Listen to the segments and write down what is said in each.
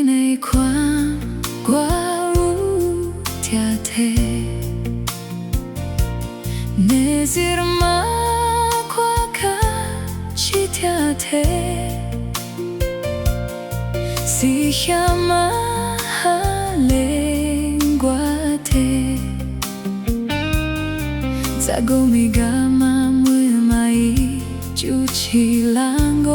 ในความกว่ารู้เทียเทเนซิรมาควาคาชิเทียเทสิขมาฮาเลงกว่าเทจากุมิกามามวยมาอีจูชิลังโก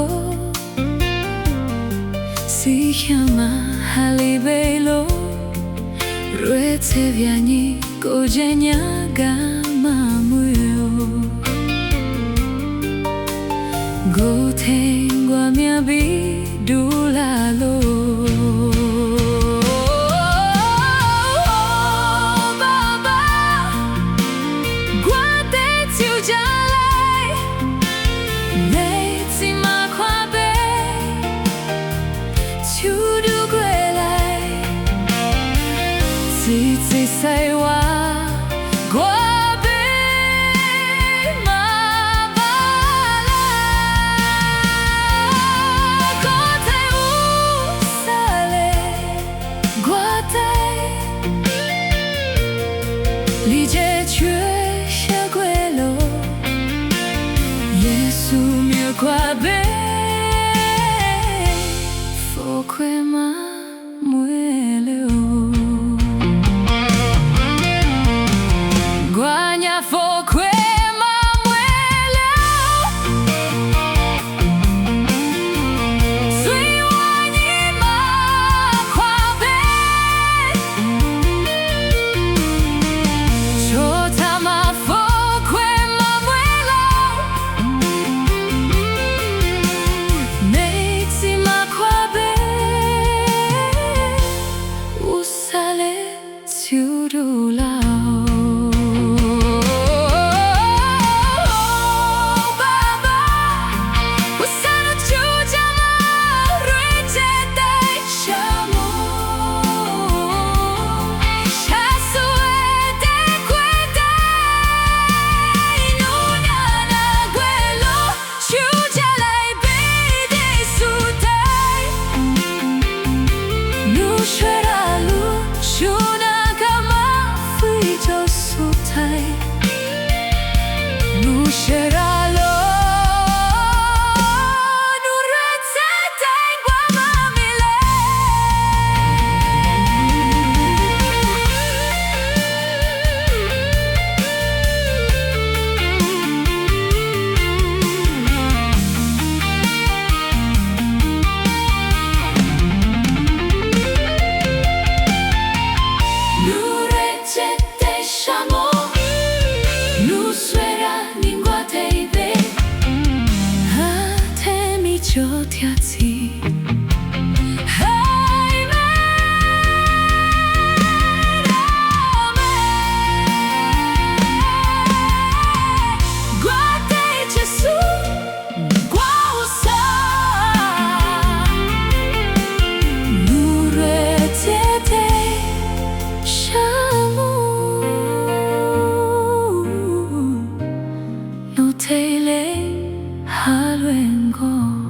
สิขมาฮาลิเบโลรวยเทวิานีโกเจญากามามวยโอโกเทงกว่าเมียบีดูลาโลSi sai wa gua be ma ba la ko tai u sa le gua tai li je chue sha gwe lo Yesu mi gua be fo kwe ma mwe le o No te le halo en go